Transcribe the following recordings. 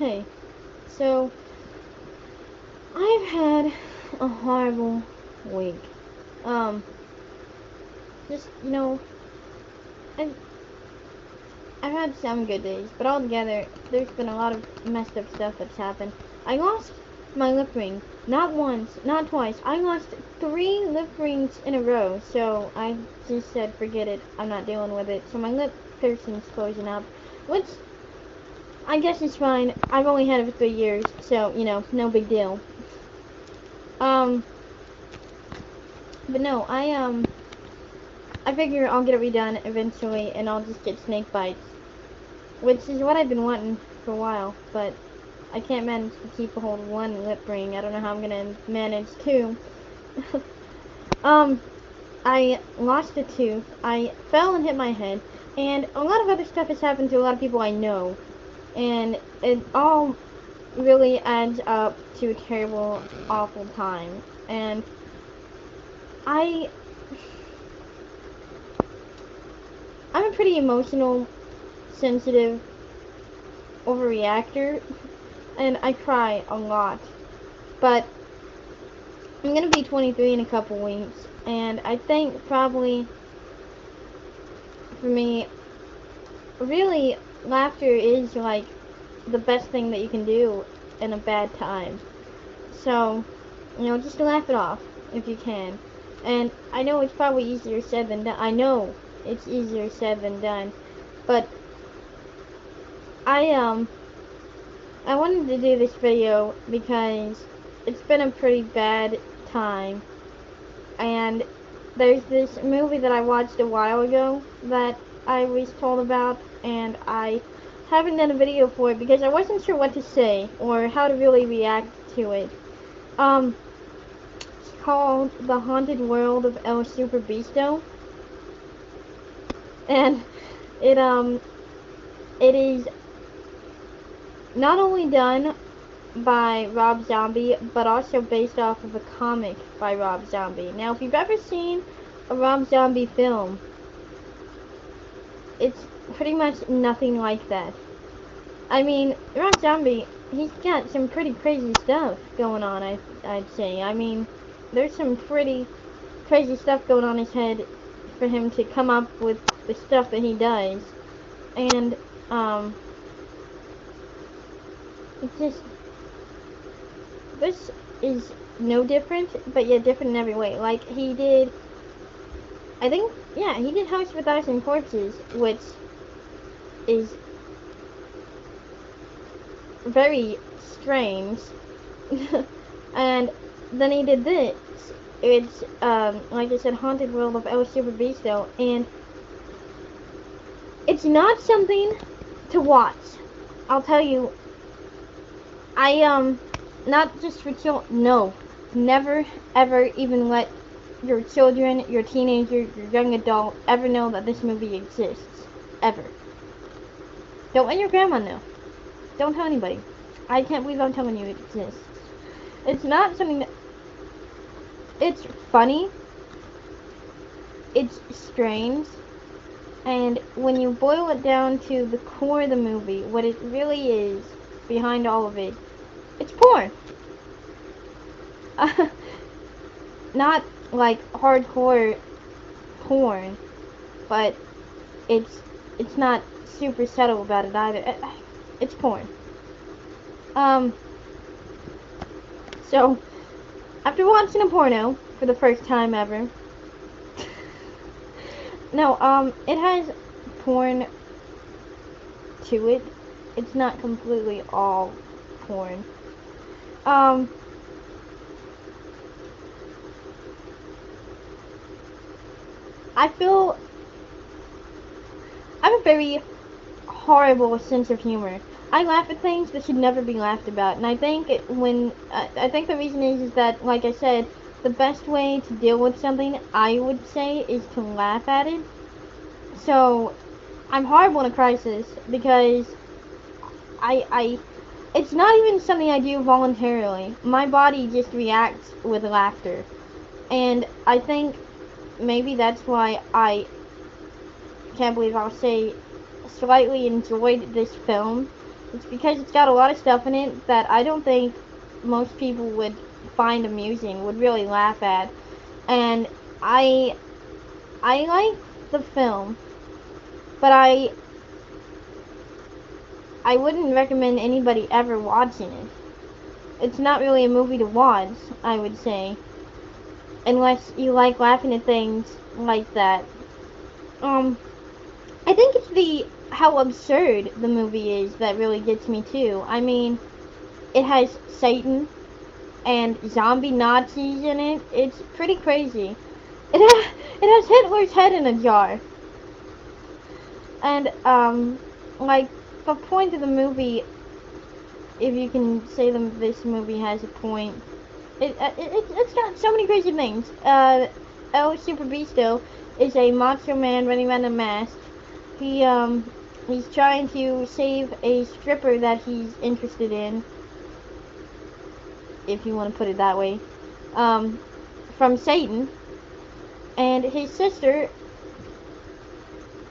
Okay, so I've had a horrible week. Um, just, I've, I've had some good days, but altogether, there's been a lot of messed up stuff that's happened. I lost my lip ring. Not once, not twice. I lost 3 lip rings in a row, so I just said, forget it. I'm not dealing with it. So my lip piercing's closing up, which I guess is fine. I've only had it for 3 years, so, no big deal. Um, but no, I figure I'll get it redone eventually, and I'll just get snake bites, which is what I've been wanting for a while, but I can't manage to keep a hold of 1 lip ring. I don't know how I'm gonna manage 2. um, I lost a tooth, I fell and hit my head, and a lot of other stuff has happened to a lot of people I know, and it all really adds up to a terrible, awful time, and I I'm a pretty emotional, sensitive overreactor, and I cry a lot. But I'm gonna be 23 in a couple weeks, and I think probably for me, really, laughter is like the best thing that you can do in a bad time. So, just laugh it off if you can. And I know it's probably easier said than done. I know it's easier said than done, but I I wanted to do this video because it's been a pretty bad time, and there's this movie that I watched a while ago that I was told about, and I haven't done a video for it because I wasn't sure what to say or how to really react to it. It's called The Haunted World of El Superbeasto, and it it is not only done by Rob Zombie, but also based off of a comic by Rob Zombie. Now, if you've ever seen a Rob Zombie film, it's pretty much nothing like that. I mean, Rob Zombie, he's got some pretty crazy stuff going on, I'd say. I mean, there's some pretty crazy stuff going on in his head for him to come up with the stuff that he does. And, it's just, this is no different, but yet different in every way. Like, he did, I think, yeah, he did House of a Thousand Corpses, which is very strange. And then he did this. It's, like I said, Haunted World of El Superbeasto, and it's not something to watch. I'll tell you, not just for children, no. Never, ever even let your children, your teenager, your young adult ever know that this movie exists. Ever. Don't let your grandma know. Don't tell anybody. I can't believe I'm telling you it exists. It's not something that... It's funny. It's strange. And when you boil it down to the core of the movie, what it really is behind all of it, it's porn. Not like hardcore porn, but it's not super subtle about it either. It's porn. So after watching a porno for the first time ever, no, it has porn to it. It's not completely all porn. I feel I have a very horrible sense of humor. I laugh at things that should never be laughed about, and I think I think the reason is that, like I said, the best way to deal with something, I would say, is to laugh at it. So I'm horrible in a crisis because it's not even something I do voluntarily. My body just reacts with laughter, and I think maybe that's why I can't believe I'll say slightly enjoyed this film, It's because it's got a lot of stuff in it that I don't think most people would find amusing, would really laugh at. And I I like the film, but I wouldn't recommend anybody ever watching it. It's not really a movie to watch, I would say, unless you like laughing at things like that. Um, I think it's the how absurd the movie is that really gets me too. I mean, it has Satan and zombie Nazis in it. It's pretty crazy. It has Hitler's head in a jar. And like the point of the movie, if you can say this movie has a point, it's got so many crazy things. El Superbeasto is a macho man running around a mask. He he's trying to save a stripper that he's interested in, if you want to put it that way, from Satan. And his sister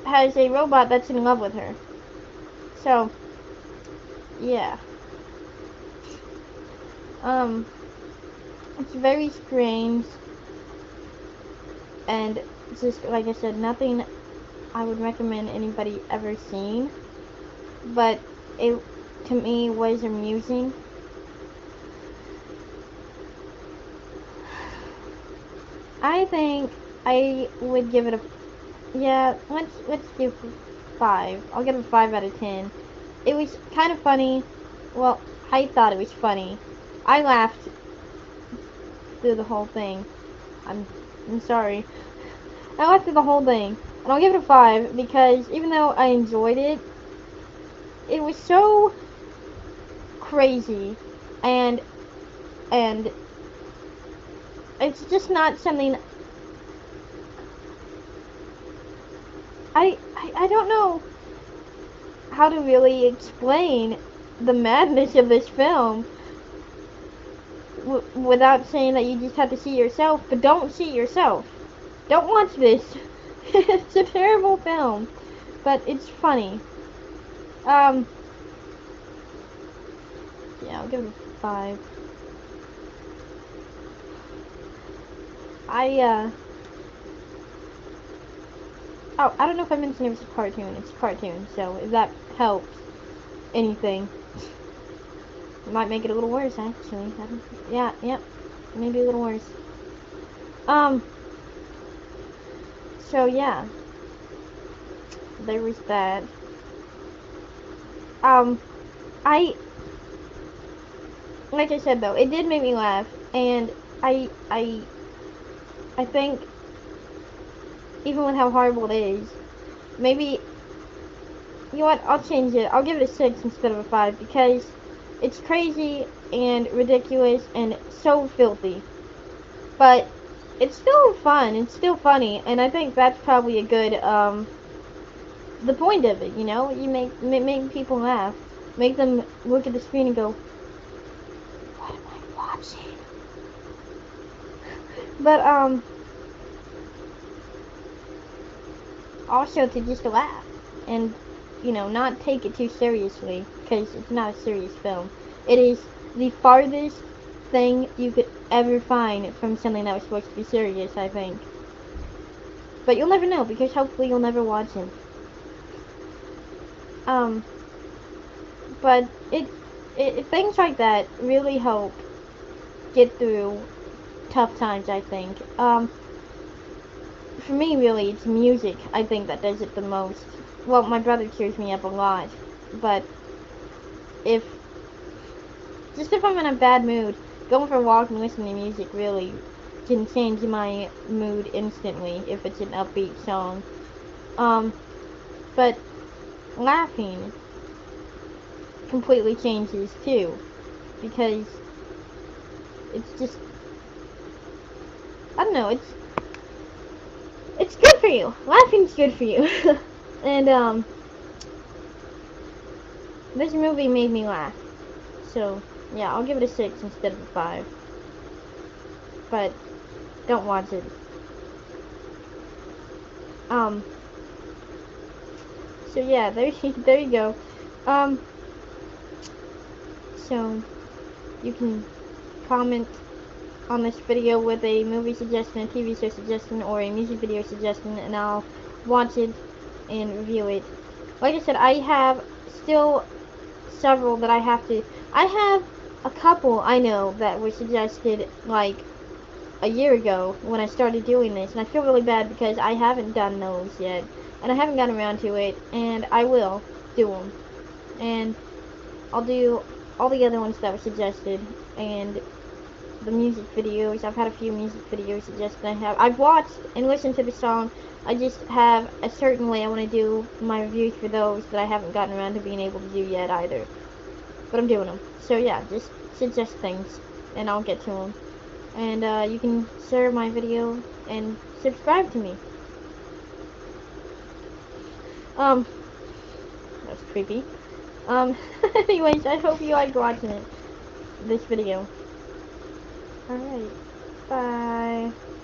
has a robot that's in love with her. So, yeah. It's very strange, and just like I said, nothing I would recommend anybody ever seeing, but it to me was amusing. I think I would give it a, yeah, let's give 5. I'll give it a 5 out of 10. It was kind of funny. Well, I thought it was funny. I laughed through the whole thing. I'm I'm sorry. I laughed through the whole thing. And I'll give it a 5 because even though I enjoyed it, it was so crazy, and and it's just not something I don't know how to really explain the madness of this film without saying that you just have to see it yourself. But don't see it yourself. Don't watch this. It's a terrible film, but it's funny. Um, yeah, I'll give it a 5. I oh, I don't know if I mentioned it was a cartoon. It's a cartoon, so if that helps anything, it might make it a little worse, actually. Yeah, yep, maybe a little worse. Um, so yeah, there was that. Um, I, like I said though, it did make me laugh, and I think even with how horrible it is, maybe, you know what, I'll change it. I'll give it a 6 instead of a 5 because it's crazy and ridiculous and so filthy. But it's still fun, it's still funny, and I think that's probably a good, the point of it, you know? You make people laugh. Make them look at the screen and go, what am I watching? But, also to just laugh and, you know, not take it too seriously, because it's not a serious film. It is the farthest thing you could ever find from something that was supposed to be serious, I think. But you'll never know, because hopefully you'll never watch it. But things like that really help get through tough times, I think. For me, really, it's music, I think, that does it the most. Well, my brother cheers me up a lot, but if I'm in a bad mood, going for a walk and listening to music really can change my mood instantly if it's an upbeat song. But laughing completely changes too, because it's just, I don't know, it's good for you. Laughing's good for you. And this movie made me laugh. So yeah, I'll give it a 6 instead of a 5. But don't watch it. So yeah, there you go. So you can comment on this video with a movie suggestion, a TV show suggestion, or a music video suggestion, and I'll watch it and review it. Like I said, I have still several that I have to. I have a couple I know that were suggested like a year ago when I started doing this, and I feel really bad because I haven't done those yet, and I haven't gotten around to it, and I will do them, and I'll do all the other ones that were suggested, and the music videos. I've had a few music videos suggested. I've watched and listened to the song. I just have a certain way I want to do my reviews for those that I haven't gotten around to being able to do yet either. But I'm doing them. So yeah, just suggest things, and I'll get to them. And you can share my video and subscribe to me. That's creepy. Anyways, I hope you liked watching this video. Alright, bye.